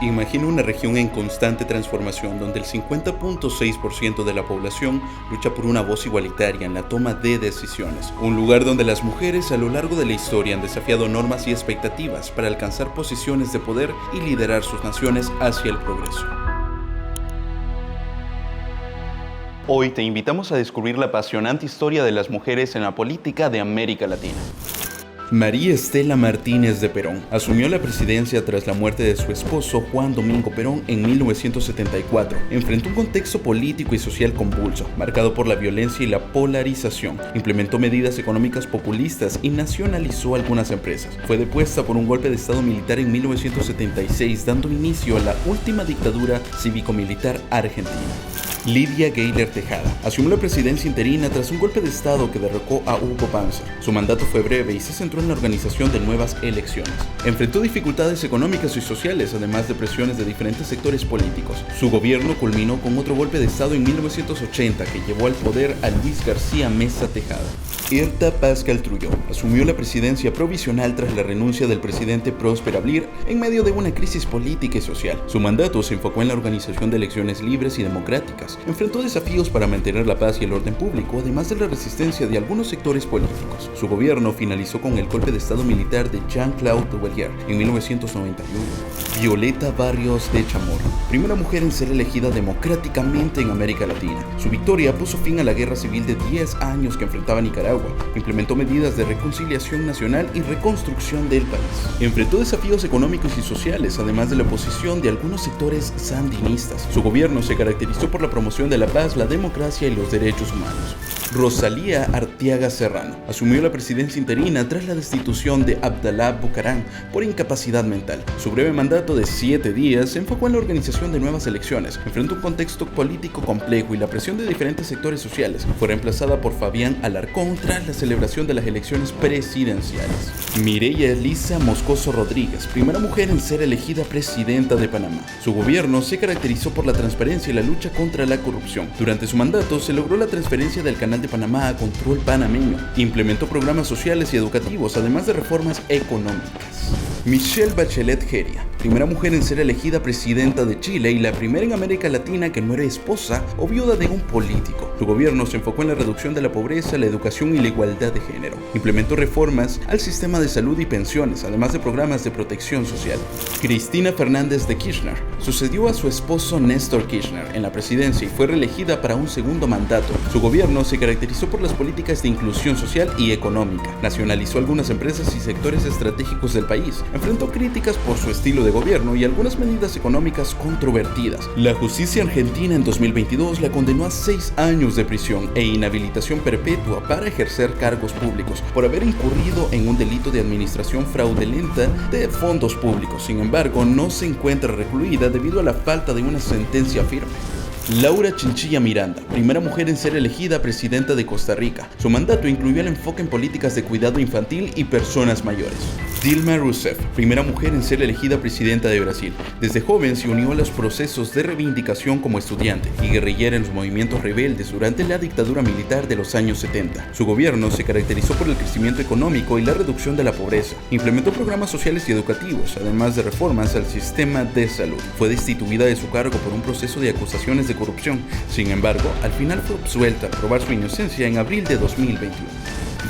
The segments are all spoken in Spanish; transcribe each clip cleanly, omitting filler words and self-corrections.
Imagina una región en constante transformación donde el 50.6% de la población lucha por una voz igualitaria en la toma de decisiones. Un lugar donde las mujeres a lo largo de la historia han desafiado normas y expectativas para alcanzar posiciones de poder y liderar sus naciones hacia el progreso. Hoy te invitamos a descubrir la apasionante historia de las mujeres en la política de América Latina. María Estela Martínez de Perón asumió la presidencia tras la muerte de su esposo Juan Domingo Perón en 1974. Enfrentó un contexto político y social convulso, marcado por la violencia y la polarización. Implementó medidas económicas populistas y nacionalizó algunas empresas. Fue depuesta por un golpe de estado militar en 1976, dando inicio a la última dictadura cívico-militar argentina. Lidia Gayler Tejada asumió la presidencia interina tras un golpe de estado que derrocó a Hugo Banzer. Su mandato fue breve y se centró en la organización de nuevas elecciones. Enfrentó dificultades económicas y sociales, además de presiones de diferentes sectores políticos. Su gobierno culminó con otro golpe de estado en 1980 que llevó al poder a Luis García Meza Tejada. Herta Pascal Trujillo asumió la presidencia provisional tras la renuncia del presidente Prosper Ablir en medio de una crisis política y social. Su mandato se enfocó en la organización de elecciones libres y democráticas. Enfrentó desafíos para mantener la paz y el orden público, además de la resistencia de algunos sectores políticos. Su gobierno finalizó con el golpe de estado militar de Jean-Claude Duvalier en 1991. Violeta Barrios de Chamorro, primera mujer en ser elegida democráticamente en América Latina. Su victoria puso fin a la guerra civil de 10 años que enfrentaba Nicaragua. Implementó medidas de reconciliación nacional y reconstrucción del país. Enfrentó desafíos económicos y sociales, además de la oposición de algunos sectores sandinistas. Su gobierno se caracterizó por la promoción de la paz, la democracia y los derechos humanos. Rosalía Arteaga Serrano asumió la presidencia interina tras la destitución de Abdalá Bucaram por incapacidad mental. Su breve mandato de 7 días se enfocó en la organización de nuevas elecciones. Enfrentó un contexto político complejo y la presión de diferentes sectores sociales. Fue reemplazada por Fabián Alarcón tras la celebración de las elecciones presidenciales. Mireya Elisa Moscoso Rodríguez, primera mujer en ser elegida presidenta de Panamá. Su gobierno se caracterizó por la transparencia y la lucha contra la corrupción. Durante su mandato se logró la transferencia del Canal de Panamá a control panameño. Implementó programas sociales y educativos, además de reformas económicas. Michelle Bachelet Jeria, primera mujer en ser elegida presidenta de Chile y la primera en América Latina que no era esposa o viuda de un político. Su gobierno se enfocó en la reducción de la pobreza, la educación y la igualdad de género. Implementó reformas al sistema de salud y pensiones, además de programas de protección social. Cristina Fernández de Kirchner sucedió a su esposo Néstor Kirchner en la presidencia y fue reelegida para un segundo mandato. Su gobierno se caracterizó por las políticas de inclusión social y económica. Nacionalizó algunas empresas y sectores estratégicos del país. Enfrentó críticas por su estilo de gobierno y algunas medidas económicas controvertidas. La justicia argentina en 2022 la condenó a 6 años de prisión e inhabilitación perpetua para ejercer cargos públicos por haber incurrido en un delito de administración fraudulenta de fondos públicos. Sin embargo, no se encuentra recluida debido a la falta de una sentencia firme. Laura Chinchilla Miranda, primera mujer en ser elegida presidenta de Costa Rica. Su mandato incluyó el enfoque en políticas de cuidado infantil y personas mayores. Dilma Rousseff, primera mujer en ser elegida presidenta de Brasil. Desde joven se unió a los procesos de reivindicación como estudiante y guerrillera en los movimientos rebeldes durante la dictadura militar de los años 70. Su gobierno se caracterizó por el crecimiento económico y la reducción de la pobreza. Implementó programas sociales y educativos, además de reformas al sistema de salud. Fue destituida de su cargo por un proceso de acusaciones de corrupción. Sin embargo, al final fue absuelta al probar su inocencia en abril de 2021.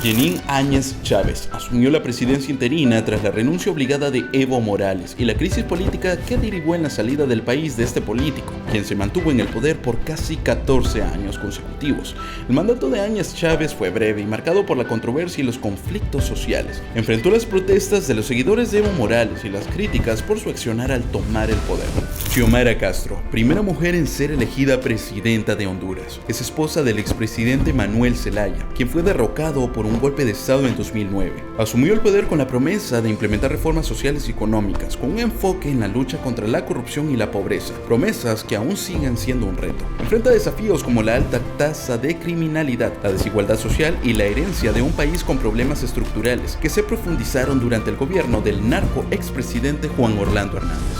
Jeanine Áñez Chávez asumió la presidencia interina tras la renuncia obligada de Evo Morales y la crisis política que derivó en la salida del país de este político, quien se mantuvo en el poder por casi 14 años consecutivos. El mandato de Áñez Chávez fue breve y marcado por la controversia y los conflictos sociales. Enfrentó las protestas de los seguidores de Evo Morales y las críticas por su accionar al tomar el poder. Xiomara Castro, primera mujer en ser elegida presidenta de Honduras. Es esposa del expresidente Manuel Zelaya, quien fue derrocado por un golpe de estado en 2009. Asumió el poder con la promesa de implementar reformas sociales y económicas, con un enfoque en la lucha contra la corrupción y la pobreza, promesas que aún siguen siendo un reto. Enfrenta desafíos como la alta tasa de criminalidad, la desigualdad social y la herencia de un país con problemas estructurales que se profundizaron durante el gobierno del narco expresidente Juan Orlando Hernández.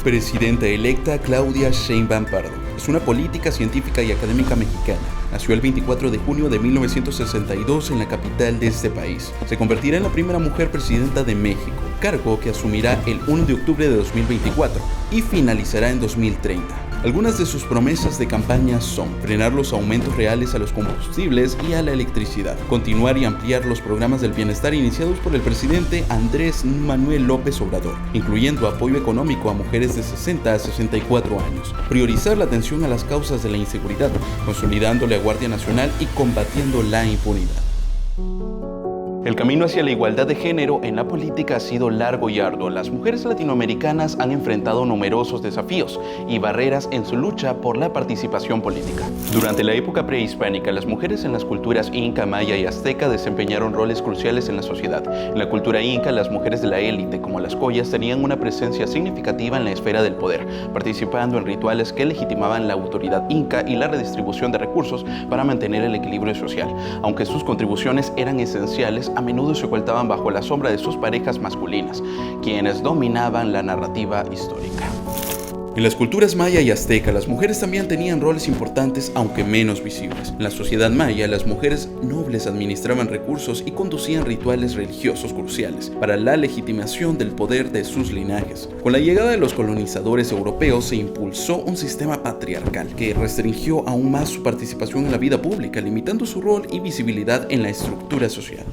Presidenta electa Claudia Sheinbaum Pardo es una política, científica y académica mexicana. Nació el 24 de junio de 1962 en la capital de este país. Se convertirá en la primera mujer presidenta de México, cargo que asumirá el 1 de octubre de 2024 y finalizará en 2030. Algunas de sus promesas de campaña son frenar los aumentos reales a los combustibles y a la electricidad, continuar y ampliar los programas del bienestar iniciados por el presidente Andrés Manuel López Obrador, incluyendo apoyo económico a mujeres de 60 a 64 años, priorizar la atención a las causas de la inseguridad, consolidando la Guardia Nacional y combatiendo la impunidad. El camino hacia la igualdad de género en la política ha sido largo y arduo. Las mujeres latinoamericanas han enfrentado numerosos desafíos y barreras en su lucha por la participación política. Durante la época prehispánica, las mujeres en las culturas inca, maya y azteca desempeñaron roles cruciales en la sociedad. En la cultura inca, las mujeres de la élite, como las collas, tenían una presencia significativa en la esfera del poder, participando en rituales que legitimaban la autoridad inca y la redistribución de recursos para mantener el equilibrio social. Aunque sus contribuciones eran esenciales, a menudo se ocultaban bajo la sombra de sus parejas masculinas, quienes dominaban la narrativa histórica. En las culturas maya y azteca, las mujeres también tenían roles importantes, aunque menos visibles. En la sociedad maya, las mujeres nobles administraban recursos y conducían rituales religiosos cruciales para la legitimación del poder de sus linajes. Con la llegada de los colonizadores europeos se impulsó un sistema patriarcal que restringió aún más su participación en la vida pública, limitando su rol y visibilidad en la estructura social.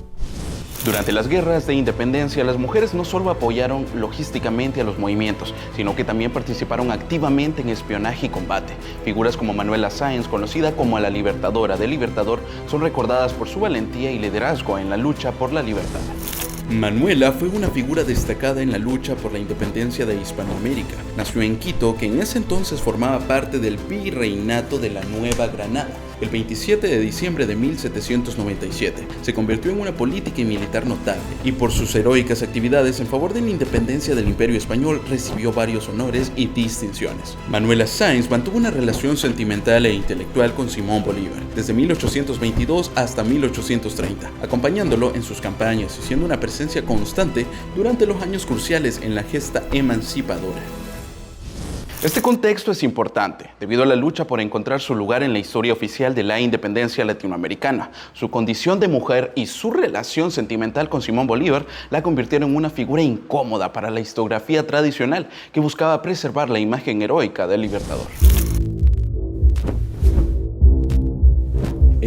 Durante las guerras de independencia, las mujeres no solo apoyaron logísticamente a los movimientos, sino que también participaron activamente en espionaje y combate. Figuras como Manuela Sáenz, conocida como la Libertadora del Libertador, son recordadas por su valentía y liderazgo en la lucha por la libertad. Manuela fue una figura destacada en la lucha por la independencia de Hispanoamérica. Nació en Quito, que en ese entonces formaba parte del virreinato de la Nueva Granada. El 27 de diciembre de 1797 se convirtió en una política y militar notable, y por sus heroicas actividades en favor de la independencia del Imperio Español recibió varios honores y distinciones. Manuela Sáenz mantuvo una relación sentimental e intelectual con Simón Bolívar desde 1822 hasta 1830, acompañándolo en sus campañas y siendo una presencia constante durante los años cruciales en la gesta emancipadora. Este contexto es importante, debido a la lucha por encontrar su lugar en la historia oficial de la independencia latinoamericana. Su condición de mujer y su relación sentimental con Simón Bolívar la convirtieron en una figura incómoda para la historiografía tradicional que buscaba preservar la imagen heroica del libertador.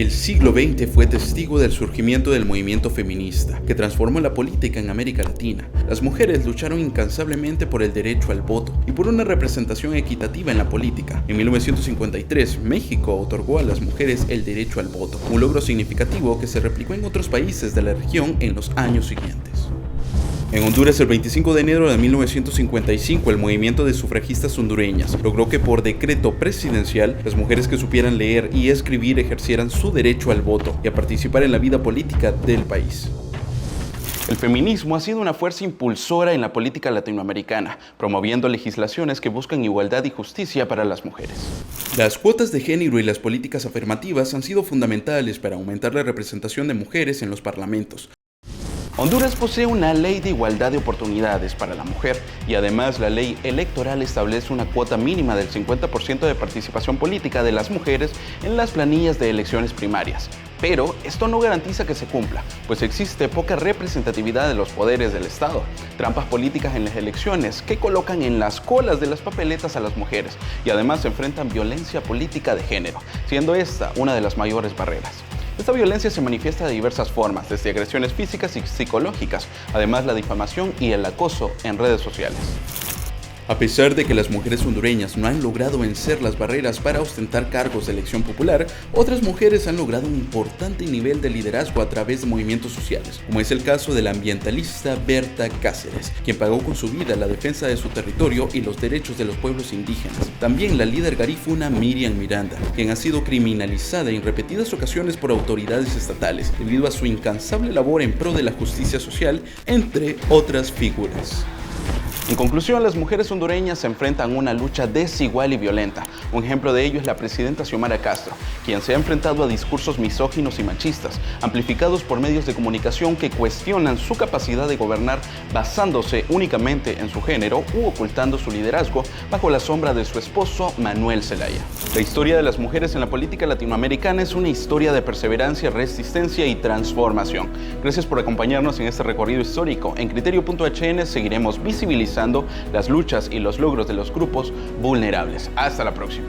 El siglo XX fue testigo del surgimiento del movimiento feminista, que transformó la política en América Latina. Las mujeres lucharon incansablemente por el derecho al voto y por una representación equitativa en la política. En 1953, México otorgó a las mujeres el derecho al voto, un logro significativo que se replicó en otros países de la región en los años siguientes. En Honduras, el 25 de enero de 1955, el movimiento de sufragistas hondureñas logró que por decreto presidencial las mujeres que supieran leer y escribir ejercieran su derecho al voto y a participar en la vida política del país. El feminismo ha sido una fuerza impulsora en la política latinoamericana, promoviendo legislaciones que buscan igualdad y justicia para las mujeres. Las cuotas de género y las políticas afirmativas han sido fundamentales para aumentar la representación de mujeres en los parlamentos. Honduras posee una ley de igualdad de oportunidades para la mujer y además la ley electoral establece una cuota mínima del 50% de participación política de las mujeres en las planillas de elecciones primarias. Pero esto no garantiza que se cumpla, pues existe poca representatividad de los poderes del Estado, trampas políticas en las elecciones que colocan en las colas de las papeletas a las mujeres y además enfrentan violencia política de género, siendo esta una de las mayores barreras. Esta violencia se manifiesta de diversas formas, desde agresiones físicas y psicológicas, además la difamación y el acoso en redes sociales. A pesar de que las mujeres hondureñas no han logrado vencer las barreras para ostentar cargos de elección popular, otras mujeres han logrado un importante nivel de liderazgo a través de movimientos sociales, como es el caso de la ambientalista Berta Cáceres, quien pagó con su vida la defensa de su territorio y los derechos de los pueblos indígenas. También la líder garífuna Miriam Miranda, quien ha sido criminalizada en repetidas ocasiones por autoridades estatales debido a su incansable labor en pro de la justicia social, entre otras figuras. En conclusión, las mujeres hondureñas se enfrentan a una lucha desigual y violenta. Un ejemplo de ello es la presidenta Xiomara Castro, quien se ha enfrentado a discursos misóginos y machistas, amplificados por medios de comunicación que cuestionan su capacidad de gobernar basándose únicamente en su género u ocultando su liderazgo bajo la sombra de su esposo Manuel Zelaya. La historia de las mujeres en la política latinoamericana es una historia de perseverancia, resistencia y transformación. Gracias por acompañarnos en este recorrido histórico. En Criterio.hn seguiremos visibilizando las luchas y los logros de los grupos vulnerables. Hasta la próxima.